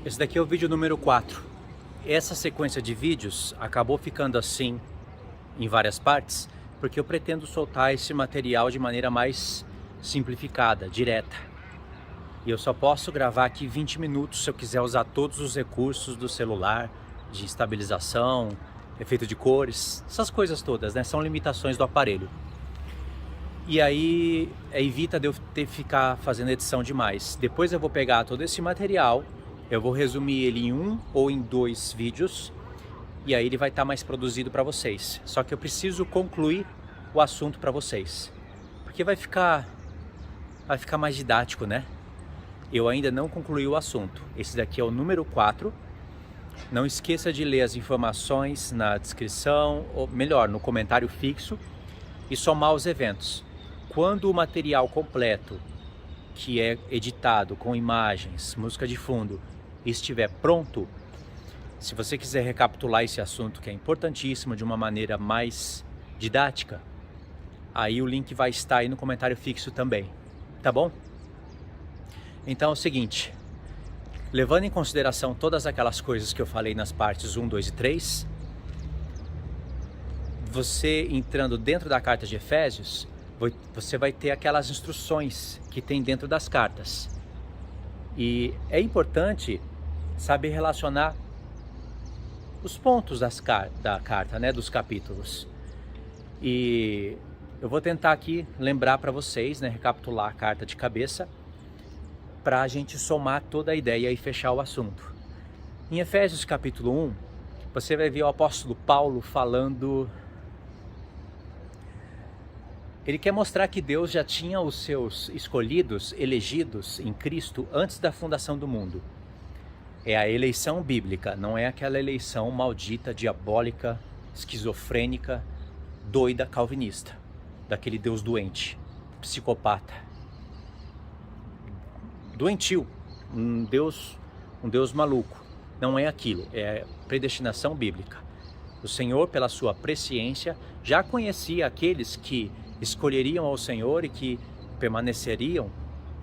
Esse daqui é o vídeo número 4. Essa sequência de vídeos acabou ficando assim em várias partes, porque eu pretendo soltar esse material de maneira mais simplificada, direta. E eu só posso gravar aqui 20 minutos se eu quiser usar todos os recursos do celular, de estabilização, efeito de cores, essas coisas todas, né? São limitações do aparelho. E aí evita de eu ter que ficar fazendo edição demais. Depois eu vou pegar todo esse material, eu vou resumir ele em 1 ou em 2 vídeos, e aí ele vai estar mais produzido para vocês. Só que eu preciso concluir o assunto para vocês, porque vai ficar mais didático, né? Eu ainda não concluí o assunto. Esse daqui é o número 4. Não esqueça de ler as informações na descrição, ou melhor, no comentário fixo, e somar os eventos. Quando o material completo, que é editado com imagens, música de fundo, estiver pronto, se você quiser recapitular esse assunto que é importantíssimo de uma maneira mais didática, aí o link vai estar aí no comentário fixo também, tá bom? Então é o seguinte, levando em consideração todas aquelas coisas que eu falei nas partes 1, 2 e 3, você entrando dentro da carta de Efésios, você vai ter aquelas instruções que tem dentro das cartas. E é importante saber relacionar os pontos da carta, né, dos capítulos. E eu vou tentar aqui lembrar para vocês, né, recapitular a carta de cabeça, para a gente somar toda a ideia e fechar o assunto. Em Efésios capítulo 1, você vai ver o apóstolo Paulo falando. Ele quer mostrar que Deus já tinha os seus escolhidos, elegidos em Cristo antes da fundação do mundo. É a eleição bíblica, não é aquela eleição maldita, diabólica, esquizofrênica, doida, calvinista, daquele Deus doente, psicopata, doentio, um Deus maluco. Não é aquilo, é predestinação bíblica. O Senhor, pela sua presciência, já conhecia aqueles que escolheriam ao Senhor e que permaneceriam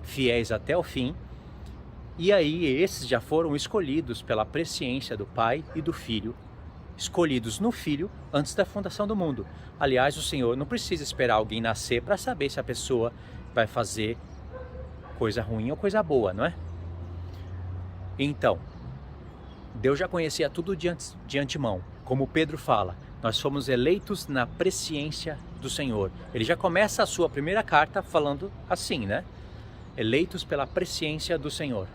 fiéis até o fim. E aí esses já foram escolhidos pela presciência do Pai e do Filho, escolhidos no Filho antes da fundação do mundo. Aliás, o Senhor não precisa esperar alguém nascer para saber se a pessoa vai fazer coisa ruim ou coisa boa, não é? Então, Deus já conhecia tudo de antemão. Como Pedro fala, nós fomos eleitos na presciência do Senhor. Ele já começa a sua primeira carta falando assim, né? Eleitos pela presciência do Senhor.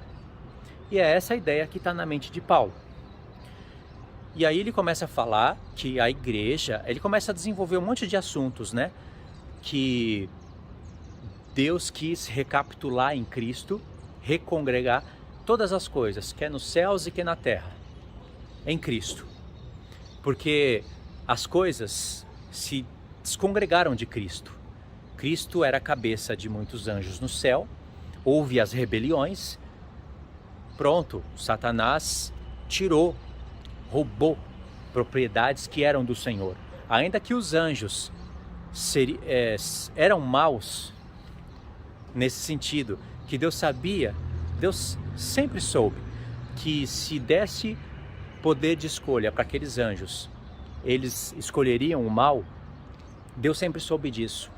E é essa a ideia que está na mente de Paulo. E aí ele começa a falar que a igreja, ele começa a desenvolver um monte de assuntos, né? Que Deus quis recapitular em Cristo, recongregar todas as coisas, quer nos céus e quer na terra, em Cristo. Porque as coisas se descongregaram de Cristo. Cristo era a cabeça de muitos anjos no céu, houve as rebeliões, pronto, Satanás roubou propriedades que eram do Senhor. Ainda que os anjos eram maus, nesse sentido, que Deus sabia, Deus sempre soube que se desse poder de escolha para aqueles anjos, eles escolheriam o mal. Deus sempre soube disso.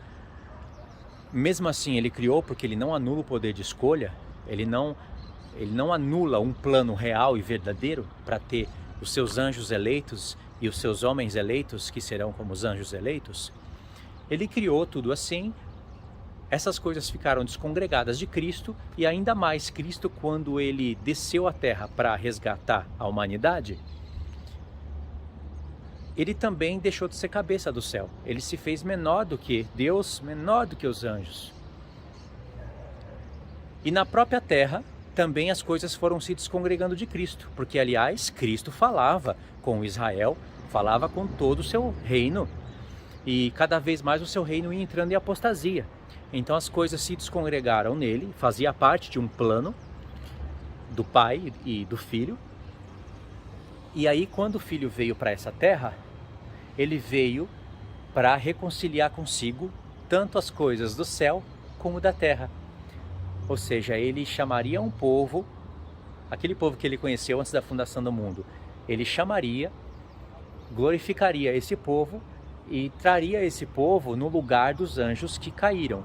Mesmo assim, ele criou, porque ele não anula o poder de escolha, ele não anula um plano real e verdadeiro para ter os seus anjos eleitos e os seus homens eleitos, que serão como os anjos eleitos. Ele criou tudo assim. Essas coisas ficaram descongregadas de Cristo, e ainda mais Cristo, quando ele desceu à terra para resgatar a humanidade, ele também deixou de ser cabeça do céu. Ele se fez menor do que Deus, menor do que os anjos. E na própria terra, também as coisas foram se descongregando de Cristo, porque, aliás, Cristo falava com Israel, falava com todo o seu reino, e cada vez mais o seu reino ia entrando em apostasia. Então as coisas se descongregaram nele, fazia parte de um plano do Pai e do Filho. E aí, quando o Filho veio para essa terra, ele veio para reconciliar consigo tanto as coisas do céu como da terra. Ou seja, ele chamaria um povo aquele povo que ele conheceu antes da fundação do mundo, ele chamaria, glorificaria esse povo e traria esse povo no lugar dos anjos que caíram.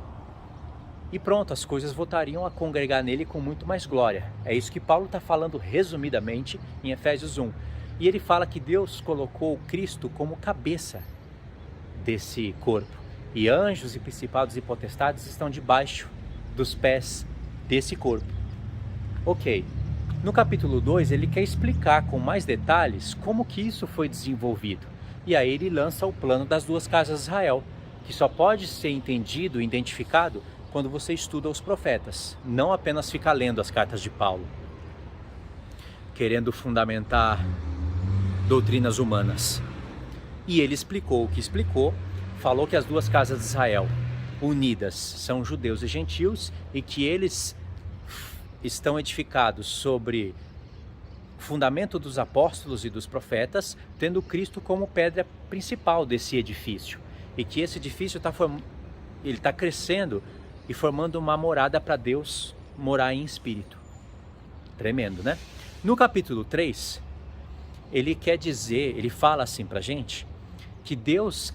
E pronto, as coisas voltariam a congregar nele com muito mais glória. É isso que Paulo está falando resumidamente em Efésios 1. E ele fala que Deus colocou Cristo como cabeça desse corpo. E anjos e principados e potestades estão debaixo dos pés desse corpo. Ok. No capítulo 2 ele quer explicar com mais detalhes como que isso foi desenvolvido. E aí ele lança o plano das duas casas de Israel, que só pode ser entendido e identificado quando você estuda os profetas, não apenas fica lendo as cartas de Paulo, querendo fundamentar doutrinas humanas. E ele explicou o que explicou, falou que as duas casas de Israel unidas são judeus e gentios e que eles estão edificados sobre o fundamento dos apóstolos e dos profetas, tendo Cristo como pedra principal desse edifício. E que esse edifício está crescendo e formando uma morada para Deus morar em espírito. Tremendo, né? No capítulo 3, ele quer dizer, ele fala assim para a gente, que Deus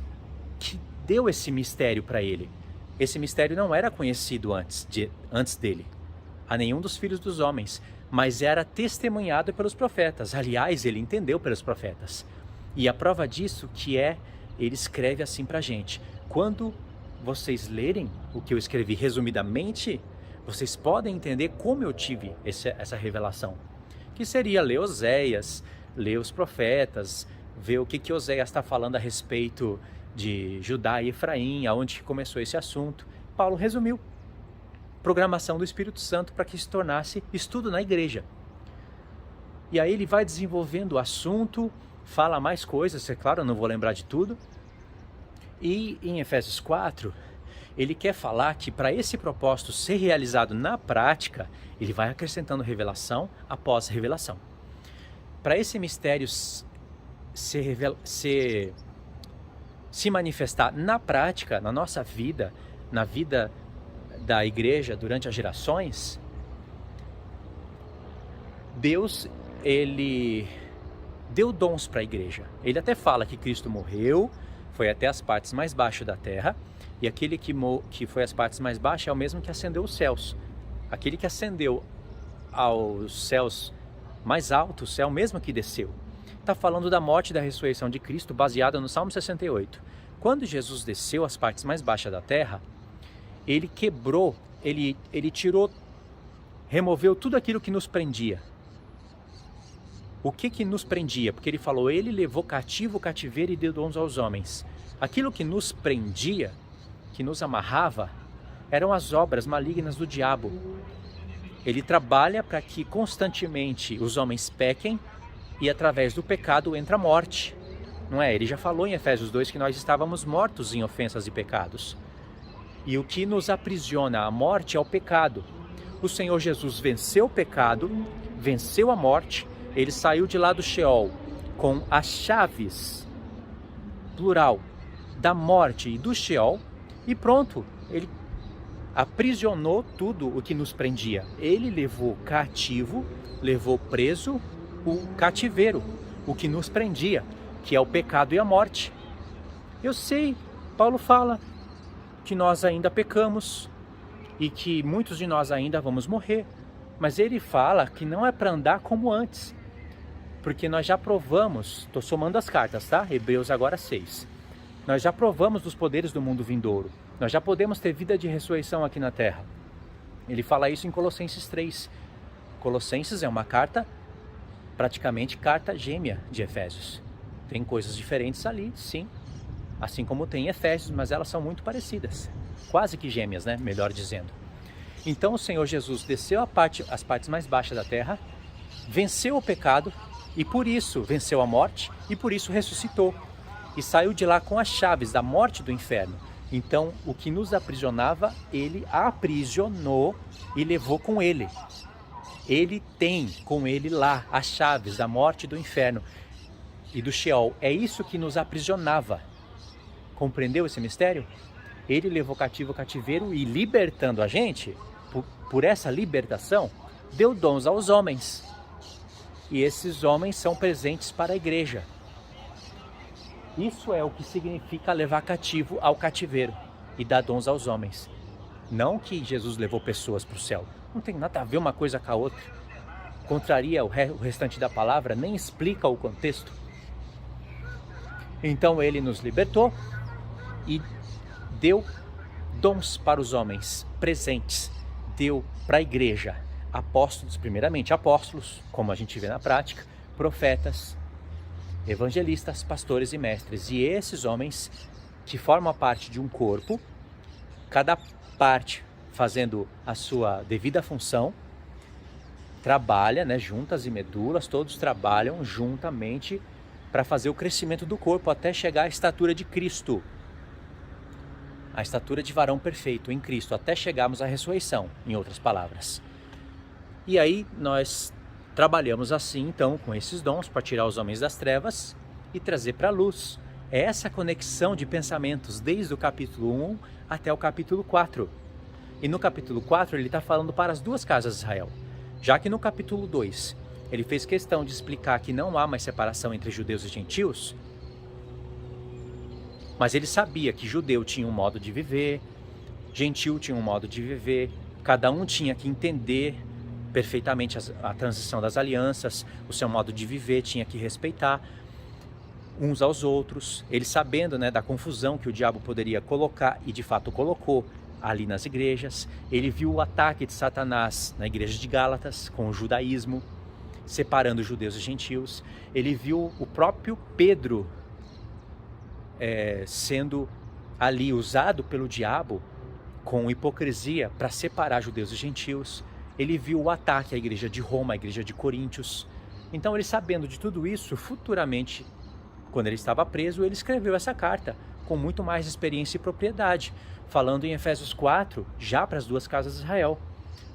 que deu esse mistério para ele. Esse mistério não era conhecido antes dele, a nenhum dos filhos dos homens, mas era testemunhado pelos profetas. Aliás, ele entendeu pelos profetas. E a prova disso ele escreve assim para a gente. Quando vocês lerem o que eu escrevi resumidamente, vocês podem entender como eu tive essa revelação. Que seria ler Oséias, ler os profetas, ver o que Oséias está falando a respeito de Judá e Efraim, aonde começou esse assunto. Paulo resumiu. Programação do Espírito Santo para que se tornasse estudo na igreja. E aí ele vai desenvolvendo o assunto, fala mais coisas, é claro, eu não vou lembrar de tudo. E em Efésios 4, ele quer falar que para esse propósito ser realizado na prática, ele vai acrescentando revelação após revelação. Para esse mistério se manifestar na prática, na nossa vida, na vida da igreja durante as gerações, Deus, ele deu dons para a igreja. Ele até fala que Cristo morreu, foi até as partes mais baixas da terra, e aquele que foi às partes mais baixas é o mesmo que ascendeu os céus. Aquele que ascendeu aos céus mais altos é o mesmo que desceu. Está falando da morte e da ressurreição de Cristo, baseada no Salmo 68. Quando Jesus desceu às partes mais baixas da terra, ele quebrou, ele tirou, removeu tudo aquilo que nos prendia. O que nos prendia? Porque ele falou, ele levou cativo o cativeiro e deu dons aos homens. Aquilo que nos prendia, que nos amarrava, eram as obras malignas do diabo. Ele trabalha para que constantemente os homens pequem e através do pecado entra a morte. Não é? Ele já falou em Efésios 2 que nós estávamos mortos em ofensas e pecados. E o que nos aprisiona à morte é o pecado. O Senhor Jesus venceu o pecado, venceu a morte. Ele saiu de lá do Sheol com as chaves, plural, da morte e do Sheol, e pronto, ele aprisionou tudo o que nos prendia. Ele levou cativo, levou preso o cativeiro, o que nos prendia, que é o pecado e a morte. Eu sei, Paulo fala que nós ainda pecamos e que muitos de nós ainda vamos morrer, mas ele fala que não é para andar como antes. Porque nós já provamos, estou somando as cartas, tá? Hebreus agora 6. Nós já provamos dos poderes do mundo vindouro. Nós já podemos ter vida de ressurreição aqui na terra. Ele fala isso em Colossenses 3. Colossenses é uma carta, praticamente carta gêmea de Efésios. Tem coisas diferentes ali, sim. Assim como tem Efésios, mas elas são muito parecidas. Quase que gêmeas, né? Melhor dizendo. Então o Senhor Jesus desceu as partes mais baixas da terra, venceu o pecado, e por isso venceu a morte, e por isso ressuscitou. E saiu de lá com as chaves da morte e do inferno. Então, o que nos aprisionava, ele aprisionou e levou com ele. Ele tem com ele lá as chaves da morte e do inferno e do Sheol. É isso que nos aprisionava. Compreendeu esse mistério? Ele levou cativo o cativeiro e libertando a gente, por essa libertação, deu dons aos homens. e esses homens são presentes para a igreja. Isso é o que significa levar cativo ao cativeiro e dar dons aos homens. Não que Jesus levou pessoas para o céu. Não tem nada a ver uma coisa com a outra. Contraria o restante da palavra, nem explica o contexto. Então ele nos libertou e deu dons para os homens, presentes. Deu para a igreja apóstolos, primeiramente apóstolos, como a gente vê na prática, profetas, evangelistas, pastores e mestres. E esses homens que formam parte de um corpo, cada parte fazendo a sua devida função, trabalha, né, juntas e medulas, todos trabalham juntamente para fazer o crescimento do corpo até chegar à estatura de Cristo. A estatura de varão perfeito em Cristo, até chegarmos à ressurreição, em outras palavras. E aí nós trabalhamos assim, então, com esses dons para tirar os homens das trevas e trazer para a luz. É essa conexão de pensamentos desde o capítulo 1 até o capítulo 4. E no capítulo 4 ele está falando para as duas casas de Israel. Já que no capítulo 2 ele fez questão de explicar que não há mais separação entre judeus e gentios, mas ele sabia que judeu tinha um modo de viver, gentil tinha um modo de viver, cada um tinha que entender perfeitamente a transição das alianças, o seu modo de viver tinha que respeitar uns aos outros. Ele sabendo, né, da confusão que o diabo poderia colocar, e de fato colocou ali nas igrejas, ele viu o ataque de Satanás na igreja de Gálatas com o judaísmo, separando judeus e gentios. Ele viu o próprio Pedro sendo ali usado pelo diabo com hipocrisia para separar judeus e gentios. Ele viu o ataque à igreja de Roma, à igreja de Coríntios. Então ele, sabendo de tudo isso, futuramente, quando ele estava preso, ele escreveu essa carta com muito mais experiência e propriedade, falando em Efésios 4, já para as duas casas de Israel.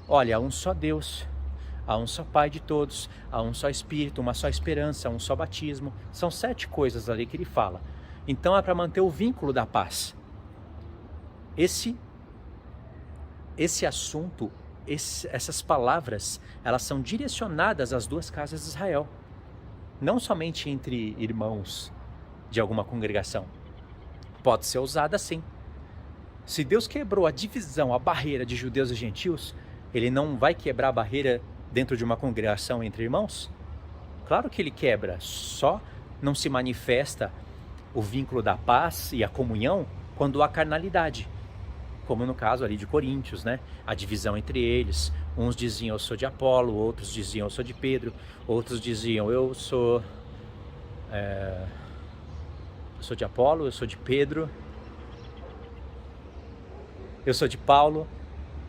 Olha, há um só Deus, há um só Pai de todos, há um só Espírito, uma só esperança, um só batismo. São 7 coisas ali que ele fala. Então é para manter o vínculo da paz. Esse assunto, essas palavras, elas são direcionadas às duas casas de Israel. Não somente entre irmãos de alguma congregação. Pode ser usada assim. Se Deus quebrou a divisão, a barreira de judeus e gentios, Ele não vai quebrar a barreira dentro de uma congregação entre irmãos? Claro que Ele quebra, só não se manifesta o vínculo da paz e a comunhão quando há carnalidade, como no caso ali de Coríntios, né? A divisão entre eles, uns diziam eu sou de Apolo, outros diziam eu sou de Pedro, outros diziam eu sou de Apolo, eu sou de Pedro, eu sou de Paulo,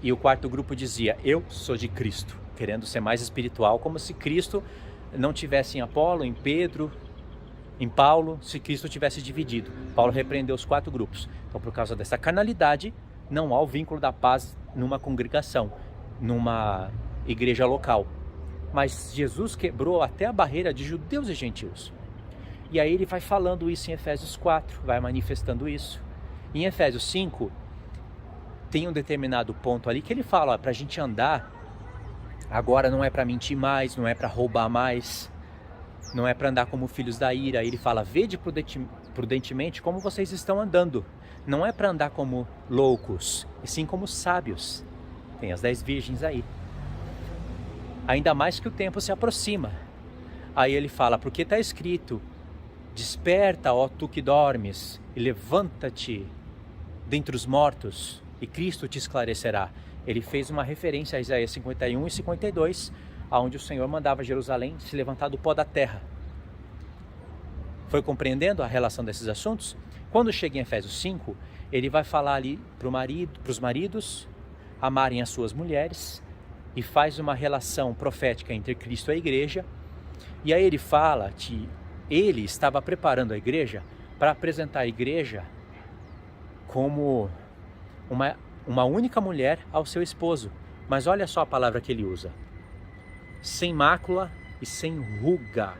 e o quarto grupo dizia eu sou de Cristo, querendo ser mais espiritual, como se Cristo não tivesse em Apolo, em Pedro, em Paulo, se Cristo tivesse dividido. Paulo repreendeu os 4 grupos. Então, por causa dessa carnalidade, não há o vínculo da paz numa congregação, numa igreja local. Mas Jesus quebrou até a barreira de judeus e gentios. E aí ele vai falando isso em Efésios 4, vai manifestando isso. Em Efésios 5, tem um determinado ponto ali que ele fala, para a gente andar, agora não é para mentir mais, não é para roubar mais, não é para andar como filhos da ira. Ele fala, vede prudentemente como vocês estão andando. Não é para andar como loucos, e sim como sábios. Tem as 10 virgens aí. Ainda mais que o tempo se aproxima. Aí ele fala, porque está escrito, desperta, ó tu que dormes, e levanta-te dentre os mortos, e Cristo te esclarecerá. Ele fez uma referência a Isaías 51 e 52, onde o Senhor mandava Jerusalém se levantar do pó da terra. Foi compreendendo a relação desses assuntos? Quando chega em Efésios 5, ele vai falar ali para os maridos amarem as suas mulheres, e faz uma relação profética entre Cristo e a igreja. E aí ele fala que ele estava preparando a igreja para apresentar a igreja como uma única mulher ao seu esposo. Mas olha só a palavra que ele usa: sem mácula e sem ruga.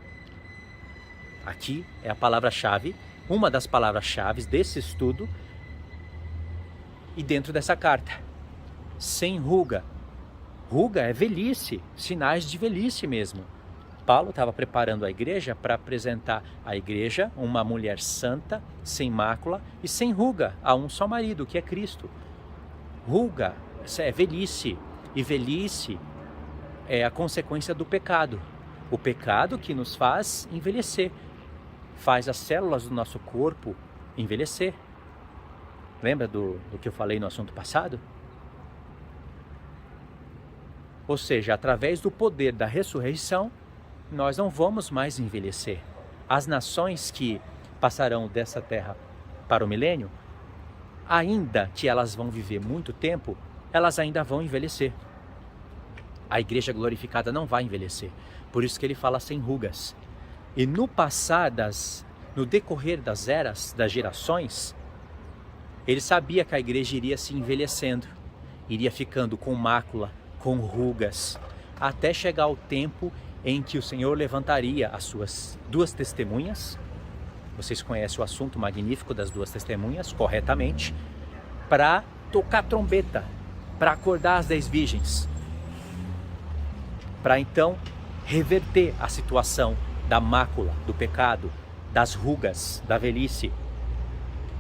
Aqui é a palavra-chave, uma das palavras-chave desse estudo e dentro dessa carta. Sem ruga. Ruga é velhice, sinais de velhice mesmo. Paulo estava preparando a igreja para apresentar a igreja uma mulher santa, sem mácula e sem ruga, a um só marido, que é Cristo. Ruga é velhice, e velhice é a consequência do pecado. O pecado que nos faz envelhecer, faz as células do nosso corpo envelhecer. Lembra do que eu falei no assunto passado? Ou seja, através do poder da ressurreição, nós não vamos mais envelhecer. As nações que passarão dessa terra para o milênio, ainda que elas vão viver muito tempo, elas ainda vão envelhecer. A igreja glorificada não vai envelhecer. Por isso que ele fala sem rugas. E no decorrer das eras, das gerações, ele sabia que a igreja iria se envelhecendo, iria ficando com mácula, com rugas, até chegar o tempo em que o Senhor levantaria as suas 2 testemunhas. Vocês conhecem o assunto magnífico das 2 testemunhas, corretamente, para tocar trombeta, para acordar as 10 virgens, para então reverter a situação da mácula, do pecado, das rugas, da velhice,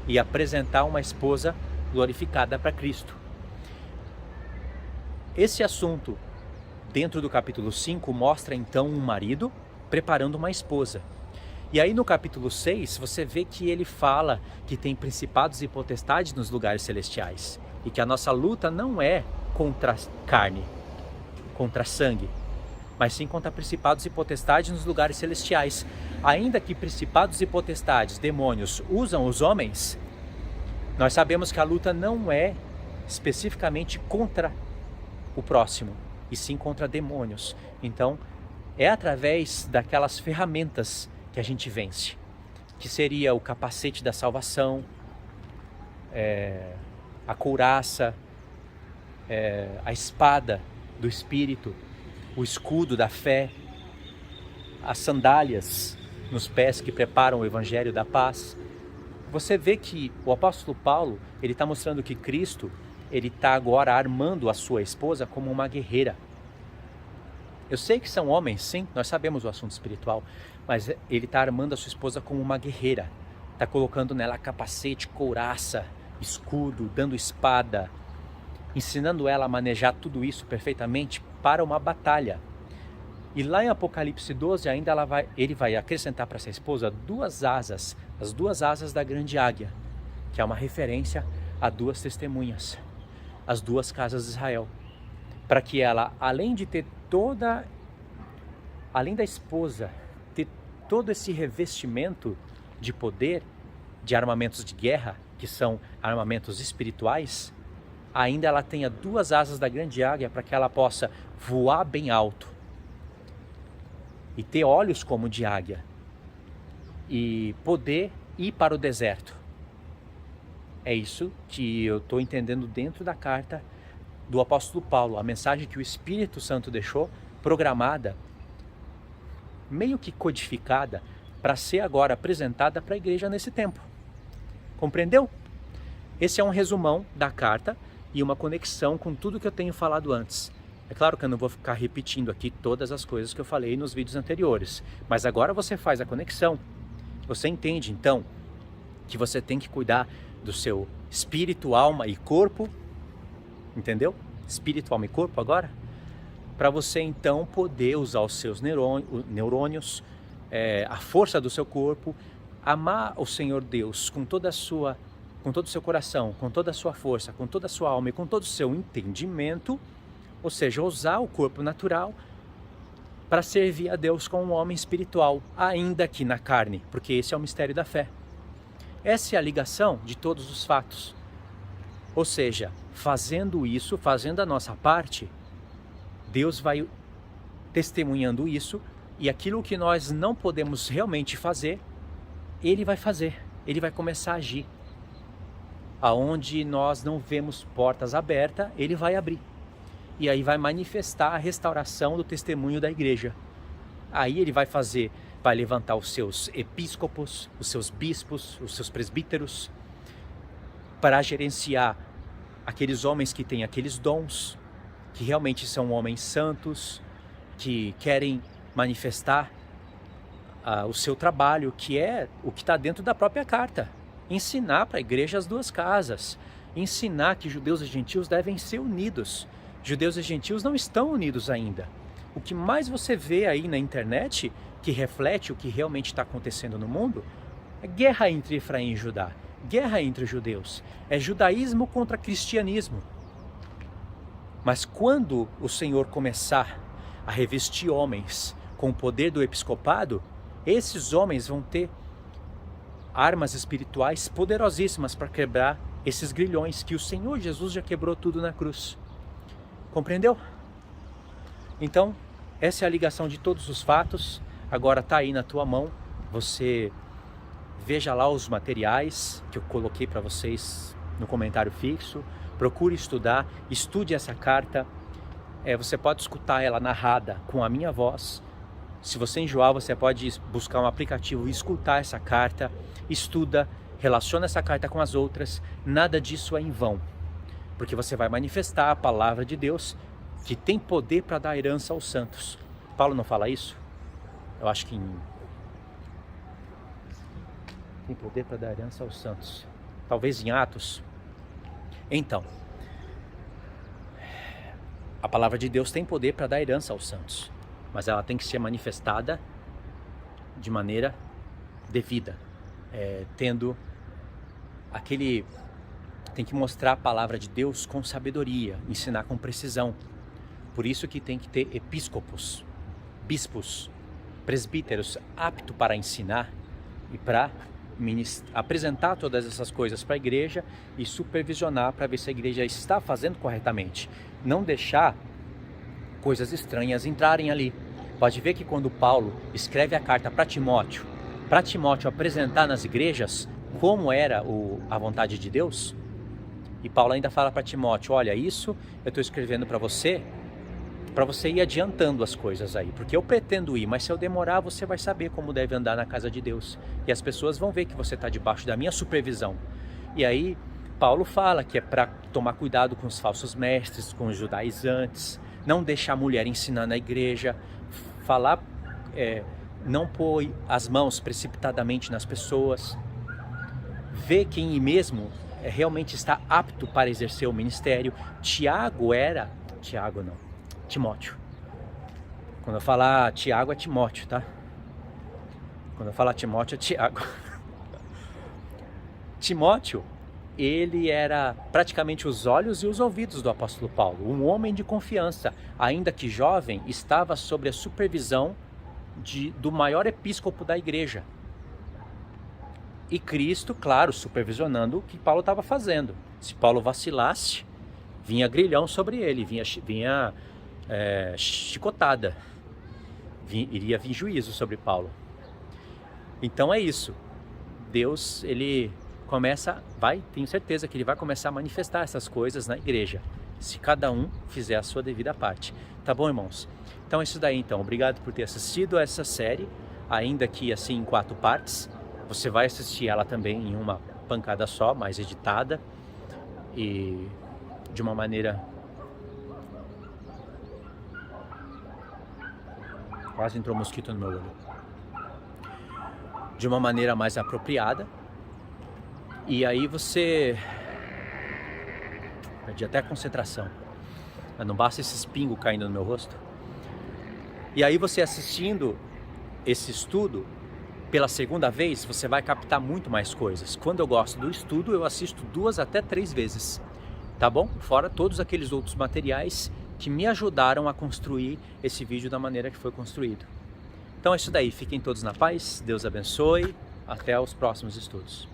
e apresentar uma esposa glorificada para Cristo. Esse assunto, dentro do capítulo 5, mostra então um marido preparando uma esposa. E aí no capítulo 6, você vê que ele fala que tem principados e potestades nos lugares celestiais. E que a nossa luta não é contra carne, contra sangue, mas sim contra principados e potestades nos lugares celestiais. Ainda que principados e potestades, demônios, usam os homens, nós sabemos que a luta não é especificamente contra o próximo, e sim contra demônios. Então, é através daquelas ferramentas que a gente vence, que seria o capacete da salvação, a couraça, a espada do Espírito, o escudo da fé, as sandálias nos pés que preparam o Evangelho da paz. Você vê que o apóstolo Paulo, ele está mostrando que Cristo, ele está agora armando a sua esposa como uma guerreira. Eu sei que são homens, sim, nós sabemos o assunto espiritual, mas ele está armando a sua esposa como uma guerreira. Está colocando nela capacete, couraça, escudo, dando espada, ensinando ela a manejar tudo isso perfeitamente para uma batalha. E lá em Apocalipse 12, ainda ele vai acrescentar para essa esposa 2 asas, as 2 asas da grande águia, que é uma referência a 2 testemunhas, as 2 casas de Israel, para que ela, além da esposa ter todo esse revestimento de poder, de armamentos de guerra, que são armamentos espirituais, ainda ela tenha 2 asas da grande águia para que ela possa voar bem alto e ter olhos como de águia e poder ir para o deserto. É isso que eu estou entendendo dentro da carta do apóstolo Paulo, a mensagem que o Espírito Santo deixou programada, meio que codificada, para ser agora apresentada para a igreja nesse tempo. Compreendeu? Esse é um resumão da carta e uma conexão com tudo que eu tenho falado antes. É claro que eu não vou ficar repetindo aqui todas as coisas que eu falei nos vídeos anteriores, mas agora você faz a conexão. Você entende então que você tem que cuidar do seu espírito, alma e corpo, entendeu? Espírito, alma e corpo agora, para você então poder usar os seus neurônios, a força do seu corpo, amar o Senhor Deus com todo o seu coração, com toda a sua força, com toda a sua alma e com todo o seu entendimento, ou seja, usar o corpo natural para servir a Deus como um homem espiritual, ainda que na carne, porque esse é o mistério da fé. Essa é a ligação de todos os fatos. Ou seja, fazendo isso, fazendo a nossa parte, Deus vai testemunhando isso, e aquilo que nós não podemos realmente fazer, Ele vai fazer, Ele vai começar a agir. Aonde nós não vemos portas abertas, Ele vai abrir. E aí vai manifestar a restauração do testemunho da igreja. Aí Ele vai levantar os seus episcopos, os seus bispos, os seus presbíteros, para gerenciar aqueles homens que têm aqueles dons, que realmente são homens santos, que querem manifestar o seu trabalho, que é o que está dentro da própria carta. Ensinar para a igreja as duas casas. Ensinar que judeus e gentios devem ser unidos. Judeus e gentios não estão unidos ainda. O que mais você vê aí na internet, que reflete o que realmente está acontecendo no mundo, é guerra entre Efraim e Judá. Guerra entre os judeus. É judaísmo contra cristianismo. Mas quando o Senhor começar a revestir homens com o poder do episcopado, esses homens vão ter armas espirituais poderosíssimas para quebrar esses grilhões que o Senhor Jesus já quebrou tudo na cruz. Compreendeu? Então, essa é a ligação de todos os fatos. Agora está aí na tua mão. Você veja lá os materiais que eu coloquei para vocês no comentário fixo. Procure estudar, estude essa carta. Você pode escutar ela narrada com a minha voz. Se você enjoar, você pode buscar um aplicativo e escutar essa carta. Estuda, relaciona essa carta com as outras. Nada disso é em vão, porque você vai manifestar a palavra de Deus, que tem poder para dar herança aos santos. Paulo não fala isso? Eu acho que tem poder para dar herança aos santos. Talvez em Atos. Então, a palavra de Deus tem poder para dar herança aos santos, mas ela tem que ser manifestada de maneira devida, tendo aquele... Tem que mostrar a palavra de Deus com sabedoria, ensinar com precisão. Por isso que tem que ter episcopos, bispos, presbíteros aptos para ensinar e para apresentar todas essas coisas para a igreja e supervisionar para ver se a igreja está fazendo corretamente. Não deixar coisas estranhas entrarem ali. Pode ver que quando Paulo escreve a carta para Timóteo apresentar nas igrejas como era a vontade de Deus, e Paulo ainda fala para Timóteo, olha, isso eu estou escrevendo para você ir adiantando as coisas aí, porque eu pretendo ir, mas se eu demorar, você vai saber como deve andar na casa de Deus, e as pessoas vão ver que você está debaixo da minha supervisão. E aí Paulo fala que é para tomar cuidado com os falsos mestres, com os judaizantes, não deixar a mulher ensinar na igreja, falar, não pôr as mãos precipitadamente nas pessoas, ver quem mesmo realmente está apto para exercer o ministério. Timóteo. Quando eu falar Tiago é Timóteo, tá? Quando eu falar Timóteo é Tiago. Timóteo, ele era praticamente os olhos e os ouvidos do apóstolo Paulo, um homem de confiança, ainda que jovem, estava sob a supervisão do maior episcopo da igreja. E Cristo, claro, supervisionando o que Paulo estava fazendo. Se Paulo vacilasse, vinha grilhão sobre ele, vinha chicotada, iria vir juízo sobre Paulo. Então é isso. Deus, ele tenho certeza que ele vai começar a manifestar essas coisas na igreja, se cada um fizer a sua devida parte. Tá bom, irmãos? Então é isso daí, então. Obrigado por ter assistido a essa série, ainda que assim em 4 partes. Você vai assistir ela também em uma pancada só, mais editada e de uma maneira... Quase entrou um mosquito no meu olho. De uma maneira mais apropriada. E aí você... Perdi até a concentração. Mas não basta esse espingo caindo no meu rosto. E aí você assistindo esse estudo pela segunda vez, você vai captar muito mais coisas. Quando eu gosto do estudo, eu assisto 2 até 3 vezes. Tá bom? Fora todos aqueles outros materiais que me ajudaram a construir esse vídeo da maneira que foi construído. Então é isso daí. Fiquem todos na paz. Deus abençoe. Até os próximos estudos.